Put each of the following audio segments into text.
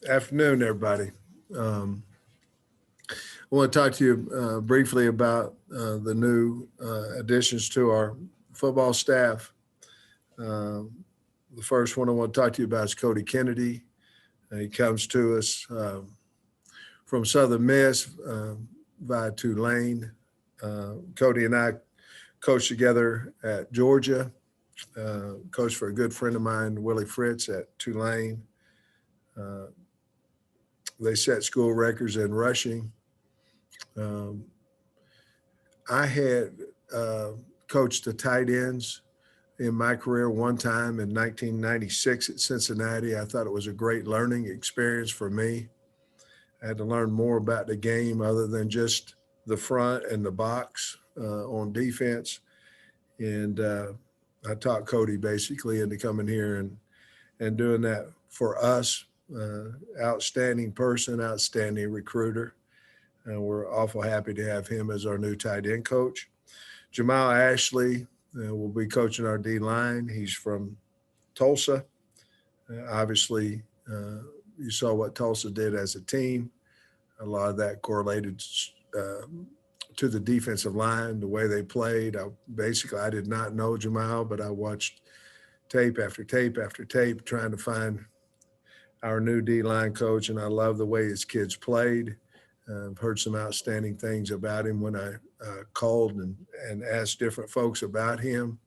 Afternoon, everybody. Um, I want to talk to you briefly about the new additions to our football staff. The first one I want to talk to you about is Cody Kennedy. He comes to us from Southern Miss via Tulane. Cody and I coached together at Georgia, coached for a good friend of mine, Willie Fritz, at Tulane. Uh, they set school records in rushing. Um, I had uh, coached the tight ends in my career one time in 1996 at Cincinnati. I thought it was a great learning experience for me. I had to learn more about the game other than just the front and the box on defense. And I taught Cody basically into coming here and doing that for us. Outstanding person, outstanding recruiter. And we're awful happy to have him as our new tight end coach. Jamal Ashley will be coaching our D line. He's from Tulsa. Obviously, you saw what Tulsa did as a team. A lot of that correlated uh, to the defensive line, the way they played. I did not know Jamal, but I watched tape after tape after tape trying to find our new D line coach, and I love the way his kids played. I've heard some outstanding things about him when I called and asked different folks about him.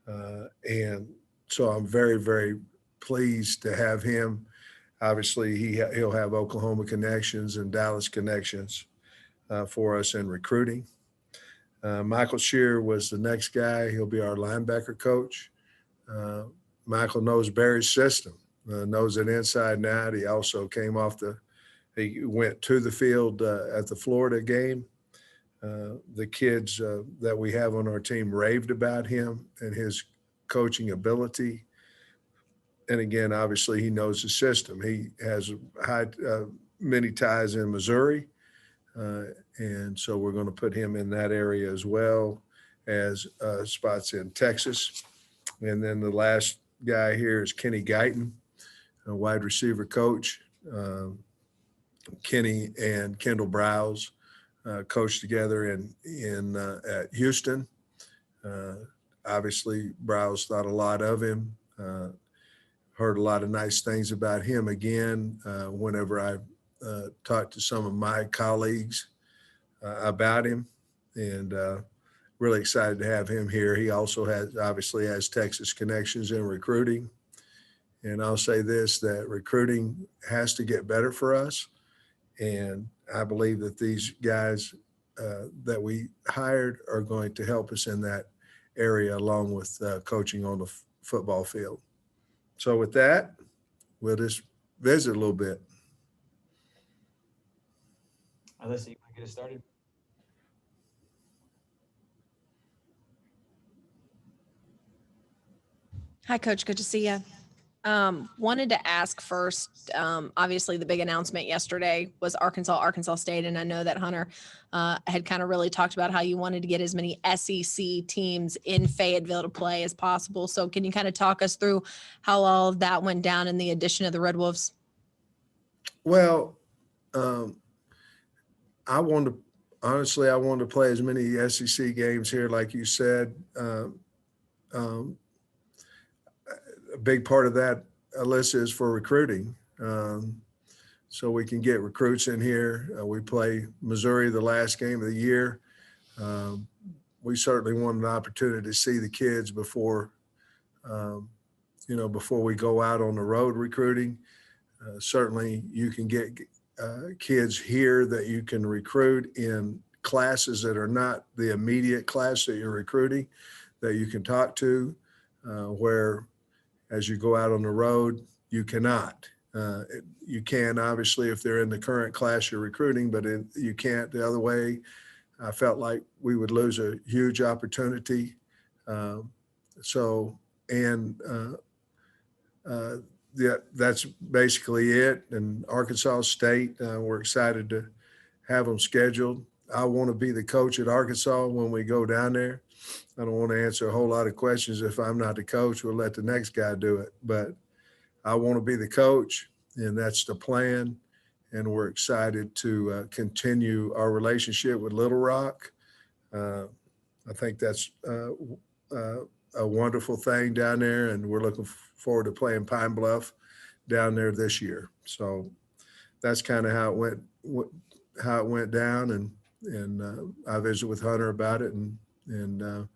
And so I'm very, very pleased to have him. Obviously, he'll have Oklahoma connections and Dallas connections for us in recruiting. Michael Shear was the next guy. He'll be our linebacker coach. Uh, Michael knows Barry's system, knows it inside and out. He went to the field at the Florida game. The kids that we have on our team raved about him and his coaching ability. And again, obviously, he knows the system. He has many ties in Missouri, uh, and so we're going to put him in that area as well as spots in Texas. And then the last guy here is Kenny Guyton, a wide receiver coach. Kenny and Kendall Browse coached together at Houston. Uh, Obviously, Browse thought a lot of him. Heard a lot of nice things about him again whenever I talked to some of my colleagues about him, and really excited to have him here. He also obviously has Texas connections in recruiting. And I'll say this, that recruiting has to get better for us. And I believe that these guys that we hired are going to help us in that area along with coaching on the football field. So with that, we'll just visit a little bit. Alyssa, you want to get us started? Hi, Coach. Good to see you. Wanted to ask first. Obviously, the big announcement yesterday was Arkansas State, and I know that Hunter had kind of really talked about how you wanted to get as many SEC teams in Fayetteville to play as possible. So, can you kind of talk us through how all of that went down in the addition of the Red Wolves? Well, um, I wanted to play as many SEC games here, like you said. Um, a big part of that, Alyssa, is for recruiting. So we can get recruits in here. We play Missouri the last game of the year. Um, we certainly want an opportunity to see the kids um, before we go out on the road recruiting. Certainly, you can get kids here that you can recruit in classes that are not the immediate class that you're recruiting, that you can talk to, where as you go out on the road, you cannot. You can, obviously, if they're in the current class you're recruiting, but you can't the other way. I felt like we would lose a huge opportunity. Um, so, and uh, yeah, that's basically it. And Arkansas State, we're excited to have them scheduled. I want to be the coach at Arkansas when we go down there. I don't want to answer a whole lot of questions. If I'm not the coach, we'll let the next guy do it. But I want to be the coach. and that's the plan. And we're excited to continue our relationship with Little Rock. I think that's a wonderful thing down there, and we're looking forward to playing Pine Bluff down there this year. So that's kind of how it went down, and I visited with Hunter about it, and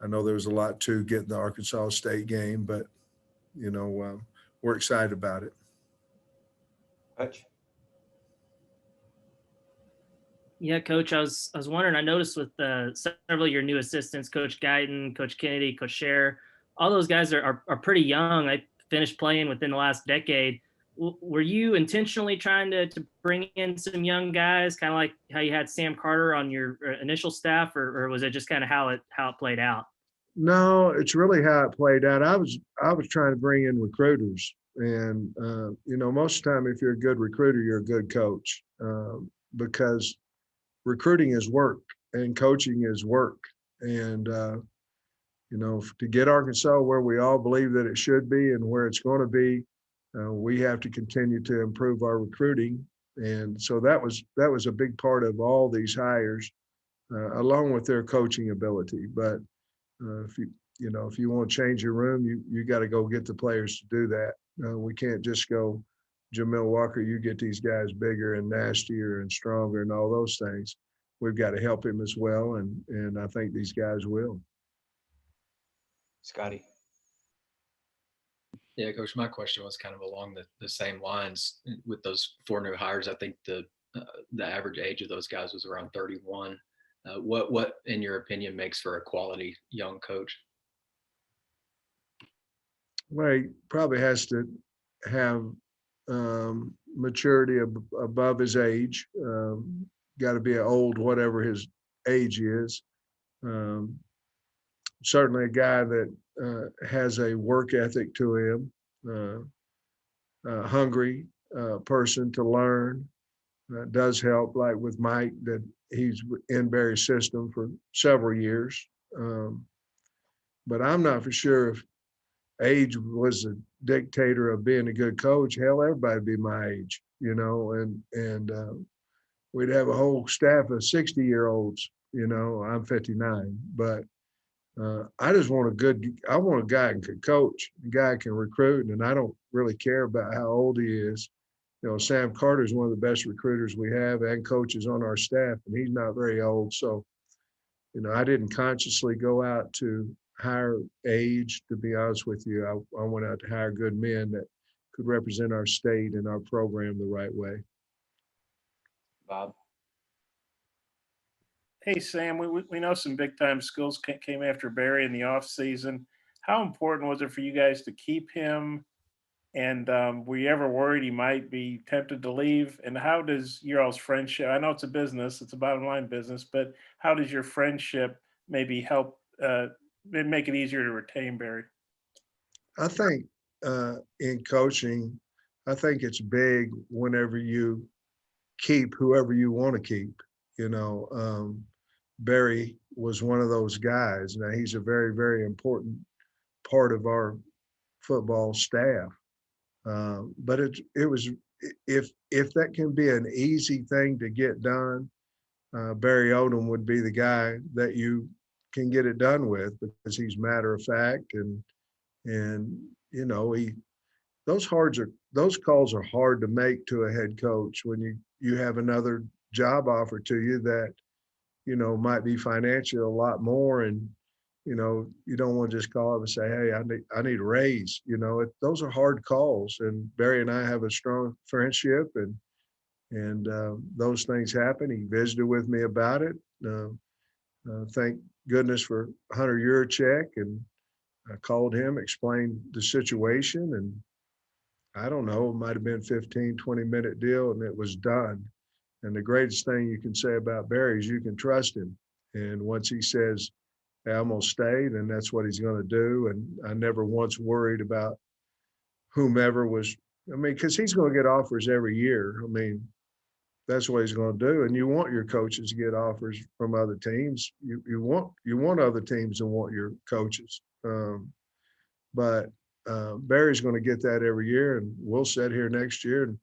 I know there was a lot to getting the Arkansas State game, but we're excited about it. Coach? Yeah, Coach, I was wondering. I noticed with several of your new assistants, Coach Guyton, Coach Kennedy, Coach Scher, all those guys are pretty young. I finished playing within the last decade. Were you intentionally trying to bring in some young guys, kind of like how you had Sam Carter on your initial staff, or was it just kind of how it played out? No, it's really how it played out. I was trying to bring in recruiters, and most of the time, if you're a good recruiter, you're a good coach, because recruiting is work and coaching is work. And to get Arkansas where we all believe that it should be and where it's going to be, we have to continue to improve our recruiting. And so that was a big part of all these hires, along with their coaching ability. But if you want to change your room, you got to go get the players to do that. We can't just go, Jamil Walker, you get these guys bigger and nastier and stronger and all those things. We've got to help him as well, and I think these guys will. Scotty? Yeah, Coach, my question was kind of along the same lines. With those 4 new hires, I think the average age of those guys was around 31. What, in your opinion, makes for a quality young coach? Well, he probably has to have maturity above his age. Got to be old, whatever his age is. Certainly a guy that has a work ethic to him, hungry person to learn. Does help, like with Mike, that he's in Barry's system for several years. But I'm not for sure if age was a dictator of being a good coach. Hell, everybody'd be my age, and we'd have a whole staff of 60-year-olds. I'm 59, but I just want I want a guy who can coach, a guy who can recruit, and I don't really care about how old he is. Sam Carter is one of the best recruiters we have and coaches on our staff, and he's not very old. So, I didn't consciously go out to hire age, to be honest with you. I went out to hire good men that could represent our state and our program the right way. Bob? Hey, Sam, we know some big time schools came after Barry in the offseason. How important was it for you guys to keep him? And were you ever worried he might be tempted to leave? And how does your all's friendship, I know it's a business, it's a bottom line business, but how does your friendship maybe help make it easier to retain Barry? I think in coaching, I think it's big whenever you keep whoever you want to keep. Barry was one of those guys. Now, he's a very, very important part of our football staff. But it was, if that can be an easy thing to get done, Barry Odom would be the guy that you can get it done with, because he's matter of fact, and those calls are hard to make to a head coach when you have another job offer to you that might be financially a lot more, and you don't want to just call up and say, hey, I need a raise. Those are hard calls, and Barry and I have a strong friendship, and those things happen. He visited with me about it. Thank goodness for Hunter Yurachek, and I called him, explained the situation, and I don't know, it might have been 15, 20-minute deal, and it was done. And the greatest thing you can say about Barry is you can trust him. And once he says, hey, I'm going to stay, then that's what he's going to do. And I never once worried about whomever was, because he's going to get offers every year. That's what he's going to do. And you want your coaches to get offers from other teams. You want other teams to want your coaches. But Barry's going to get that every year, and we'll sit here next year and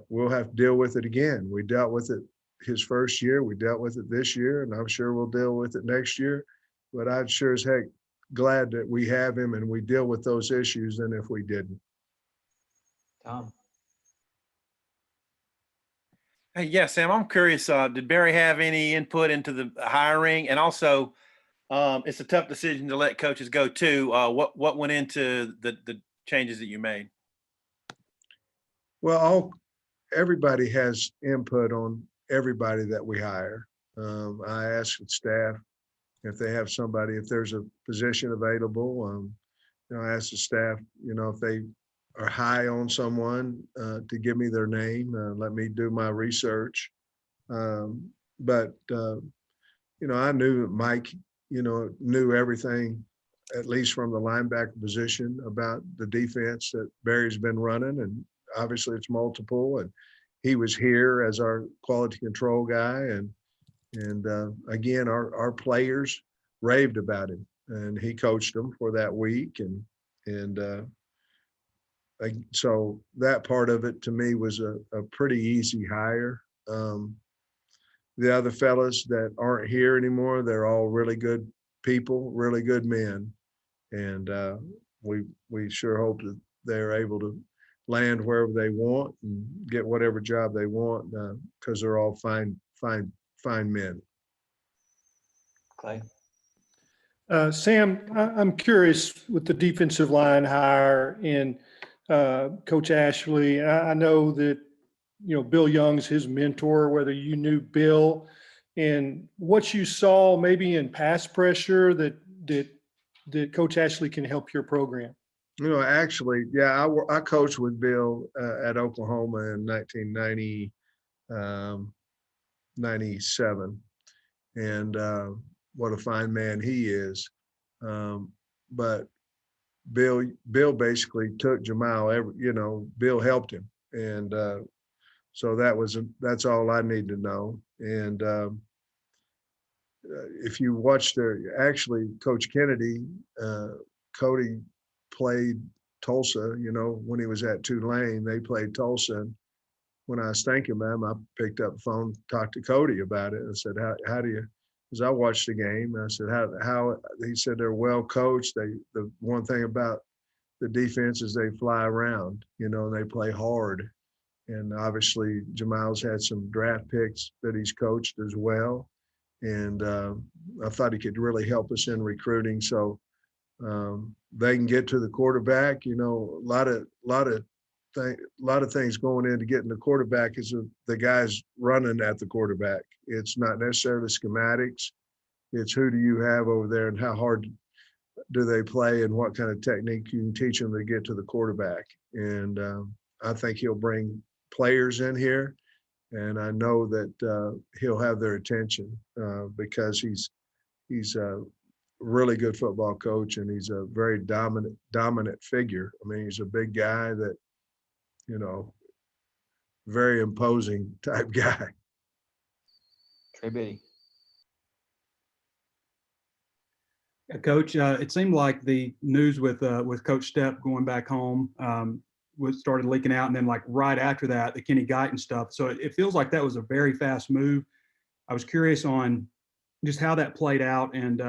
we'll have to deal with it again. We dealt with it his first year. We dealt with it this year, and I'm sure we'll deal with it next year. But I'd sure as heck glad that we have him and we deal with those issues than if we didn't. Tom. Hey, yeah, Sam, I'm curious, did Barry have any input into the hiring? And also, it's a tough decision to let coaches go too. What went into the changes that you made? Well, everybody has input on everybody that we hire. I ask the staff if they have somebody, if there's a position available. I ask the staff, if they are high on someone, to give me their name, let me do my research. But I knew that Mike, knew everything, at least from the linebacker position, about the defense that Barry's been running. And obviously it's multiple. And he was here as our quality control guy. And again, our players raved about him, and he coached them for that week. So that part of it to me was a pretty easy hire. The other fellas that aren't here anymore, they're all really good people, really good men. And we sure hope that they're able to land wherever they want and get whatever job they want, because they're all fine men. Clay. Sam, I'm curious with the defensive line hire and Coach Ashley. I know that, Bill Young's his mentor, whether you knew Bill and what you saw maybe in pass pressure that Coach Ashley can help your program. Actually, yeah, I coached with Bill at Oklahoma in 1997. And what a fine man he is. But Bill basically took Jamal, Bill helped him. And so that's all I need to know. And if you watch actually Coach Kennedy, Cody played Tulsa, when he was at Tulane, they played Tulsa. And when I was thinking about him, I picked up the phone, talked to Cody about it. And said, how do you, because I watched the game. And I said, how, he said, they're well coached. The one thing about the defense is they fly around, and they play hard. And obviously Jamal's had some draft picks that he's coached as well. And I thought he could really help us in recruiting. So they can get to the quarterback. A lot of things going into getting the quarterback is the guys running at the quarterback. It's not necessarily schematics. It's who do you have over there and how hard do they play and what kind of technique you can teach them to get to the quarterback. And I think he'll bring players in here, and I know that he'll have their attention because he's a really good football coach, and he's a very dominant figure. I mean, he's a big guy that, very imposing type guy. Trey Biddy. Coach, it seemed like the news with Coach Stepp going back home started leaking out, and then like right after that, the Kenny Guyton stuff. So it feels like that was a very fast move. I was curious on just how that played out and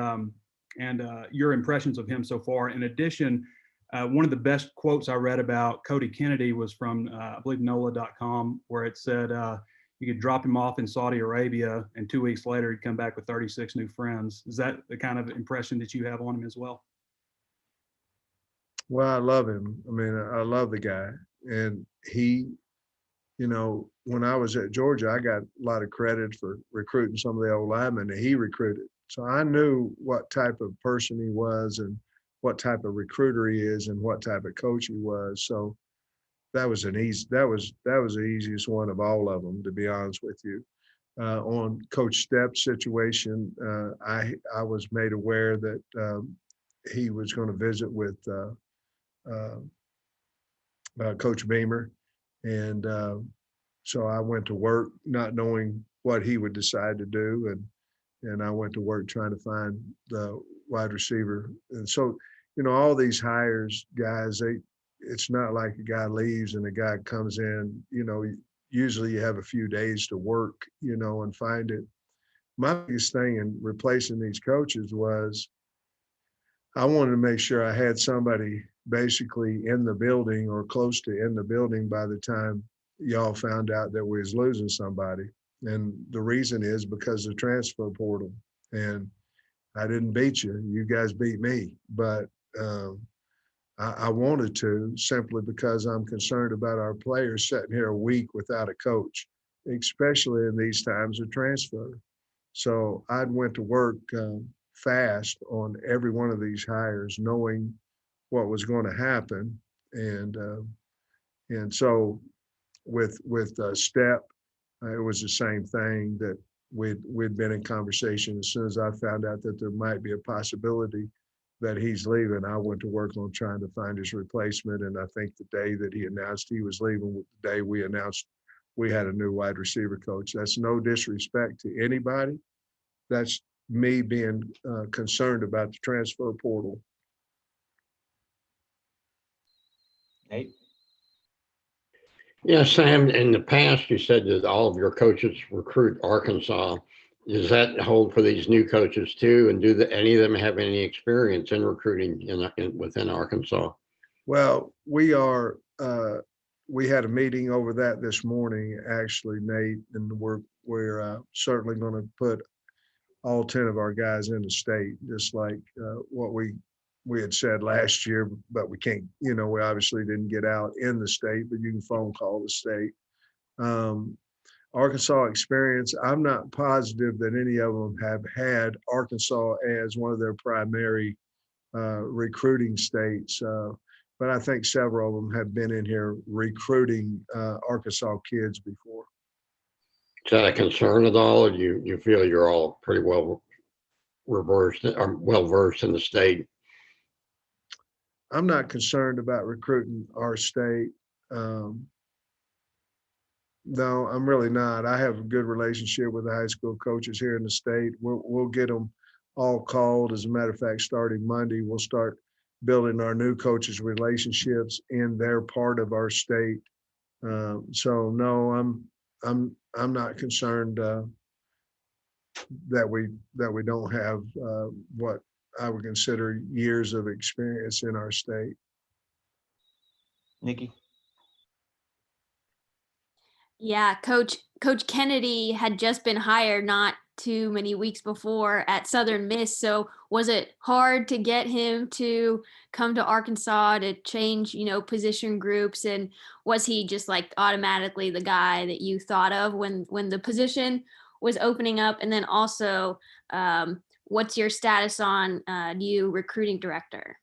your impressions of him so far. In addition, one of the best quotes I read about Cody Kennedy was from, I believe, NOLA.com, where it said you could drop him off in Saudi Arabia and 2 weeks later he'd come back with 36 new friends. Is that the kind of impression that you have on him as well? Well, I love him. I mean, I love the guy. And he, when I was at Georgia, I got a lot of credit for recruiting some of the old linemen that he recruited. So I knew what type of person he was and what type of recruiter he is and what type of coach he was. So that was the easiest one of all of them, to be honest with you. On Coach Stepp's situation, I was made aware that he was going to visit with Coach Beamer, and so I went to work not knowing what he would decide to do, and I went to work trying to find the wide receiver. And so all these hires, guys, it's not like a guy leaves and a guy comes in, usually you have a few days to work, and find it. My biggest thing in replacing these coaches was I wanted to make sure I had somebody basically in the building or close to in the building by the time y'all found out that we was losing somebody. And the reason is because of the transfer portal. And I didn't beat you. You guys beat me. But I wanted to, simply because I'm concerned about our players sitting here a week without a coach, especially in these times of transfer. So I went to work fast on every one of these hires, knowing what was going to happen. And so with Step, it was the same thing, that we'd been in conversation. As soon as I found out that there might be a possibility that he's leaving, I went to work on trying to find his replacement. And I think the day that he announced he was leaving was the day we announced we had a new wide receiver coach. That's no disrespect to anybody. That's me being concerned about the transfer portal. Nate? Yeah, Sam, in the past, you said that all of your coaches recruit Arkansas. Does that hold for these new coaches too? And do any of them have any experience in recruiting within Arkansas? Well, we had a meeting over that this morning, actually, Nate, and we're certainly going to put all 10 of our guys in the state, just like what we had said last year, but we can't, we obviously didn't get out in the state, but you can phone call the state. Arkansas experience, I'm not positive that any of them have had Arkansas as one of their primary recruiting states, but I think several of them have been in here recruiting Arkansas kids before. Is that a concern at all? Or you feel you're all pretty well versed in the state? I'm not concerned about recruiting our state. No, I'm really not. I have a good relationship with the high school coaches here in the state. We'll get them all called. As a matter of fact, starting Monday, we'll start building our new coaches' relationships in their part of our state. So no, I'm not concerned that we don't have what I would consider years of experience in our state. Nikki? Yeah, Coach Kennedy had just been hired not too many weeks before at Southern Miss. So was it hard to get him to come to Arkansas to change, position groups? And was he just like automatically the guy that you thought of when the position was opening up? And then also, what's your status on new recruiting director?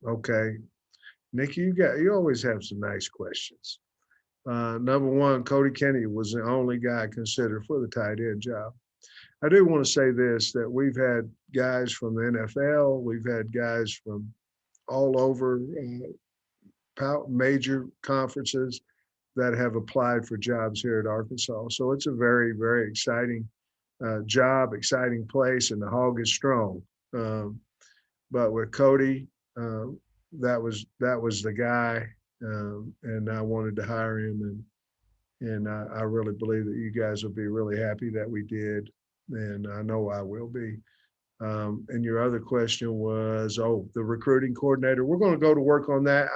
Okay, Nikki, you always have some nice questions. Number one, Cody Kennedy was the only guy considered for the tight end job. I do want to say this, that we've had guys from the NFL, we've had guys from all over major conferences that have applied for jobs here at Arkansas. So it's a very, very exciting job, exciting place, and the hog is strong. But with Cody, that was the guy. And I wanted to hire him, and I really believe that you guys will be really happy that we did, and I know I will be. And your other question was, the recruiting coordinator. We're going to go to work on that.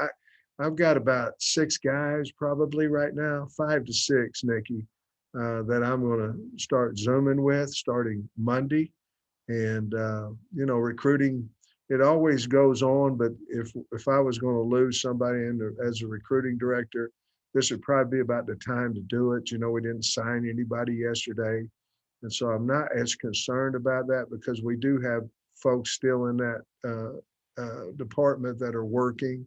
I've got about 6 guys probably right now, 5 to 6, Nikki, that I'm going to start Zooming with starting Monday. And, recruiting, it always goes on, but if I was going to lose somebody as a recruiting director, this would probably be about the time to do it. We didn't sign anybody yesterday. And so I'm not as concerned about that, because we do have folks still in that department that are working.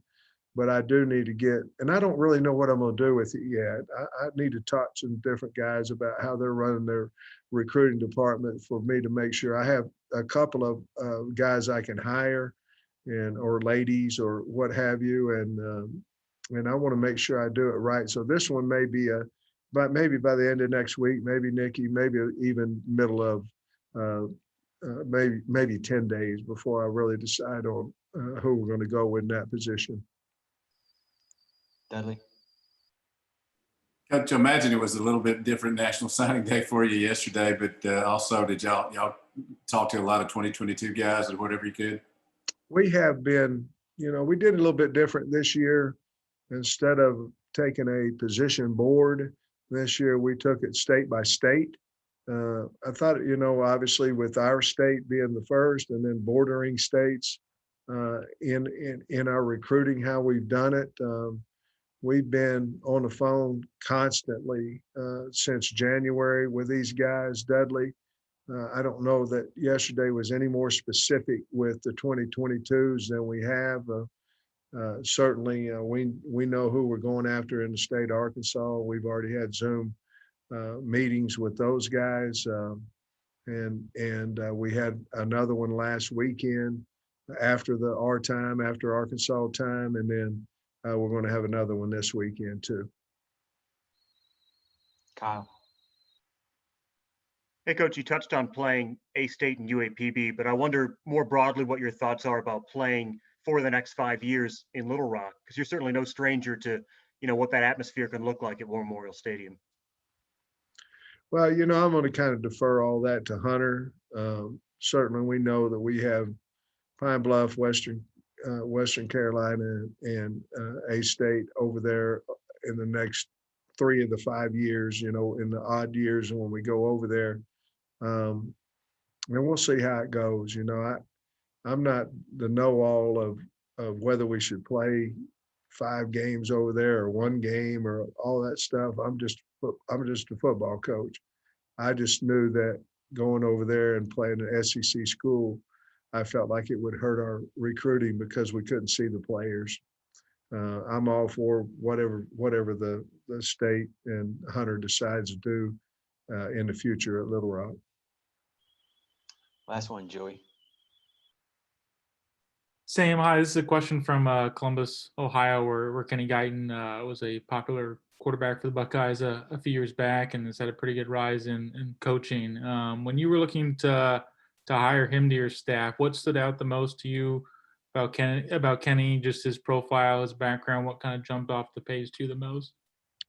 But I do need to get, and I don't really know what I'm going to do with it yet. I need to talk to some different guys about how they're running their recruiting department for me to make sure I have a couple of guys I can hire, or ladies or what have you. And I want to make sure I do it right. So this one may be but maybe by the end of next week, maybe Nikki, maybe even middle of maybe 10 days before I really decide on who we're going to go with in that position. Dudley. Coach, I imagine it was a little bit different National Signing Day for you yesterday, but also did y'all talk to a lot of 2022 guys or whatever you could? We have been, we did a little bit different this year. Instead of taking a position board this year, we took it state by state. I thought, obviously with our state being the first and then bordering states in our recruiting, how we've done it. We've been on the phone constantly since January with these guys. Dudley, I don't know that yesterday was any more specific with the 2022s than we have. Certainly, we know who we're going after in the state of Arkansas. We've already had Zoom meetings with those guys, and we had another one last weekend after our time, after Arkansas time, and then we're going to have another one this weekend too. Kyle. Hey, Coach, you touched on playing A-State and UAPB, but I wonder more broadly what your thoughts are about playing for the next 5 years in Little Rock, because you're certainly no stranger to, what that atmosphere can look like at War Memorial Stadium. Well, I'm going to kind of defer all that to Hunter. Certainly, we know that we have Pine Bluff, Western Carolina, and A-State over there in the next 3 of the 5 years, in the odd years and when we go over there. And we'll see how it goes. I'm not the know-all of whether we should play 5 games over there or 1 game or all that stuff. I'm just a football coach. I just knew that going over there and playing an SEC school, I felt like it would hurt our recruiting because we couldn't see the players. I'm all for whatever the state and Hunter decides to do in the future at Little Rock. Last one, Joey. Sam, hi. This is a question from Columbus, Ohio, where Kenny Guyton was a popular quarterback for the Buckeyes a few years back and has had a pretty good rise in coaching. When you were looking to hire him to your staff, what stood out the most to you about Kenny, just his profile, his background? What kind of jumped off the page to you the most?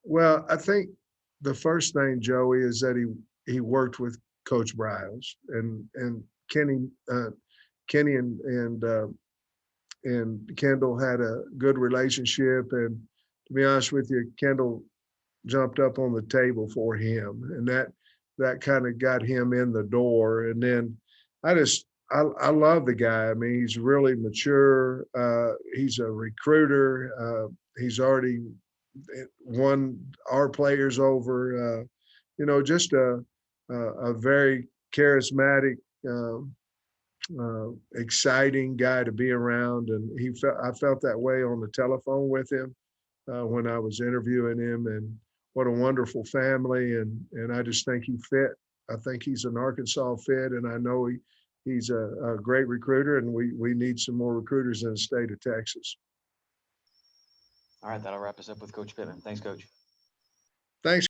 Well, I think the first thing, Joey, is that he worked with Coach Briles and Kenny and Kendall had a good relationship. And to be honest with you, Kendall jumped up on the table for him, and that kind of got him in the door. And then I love the guy. I mean, he's really mature. He's a recruiter. He's already won our players over. Just a very charismatic, exciting guy to be around. And I felt that way on the telephone with him when I was interviewing him. And what a wonderful family. And I just think he fit. I think he's an Arkansas fit, and I know he's a great recruiter, and we need some more recruiters in the state of Texas. All right, that'll wrap us up with Coach Pittman. Thanks, Coach. Thanks.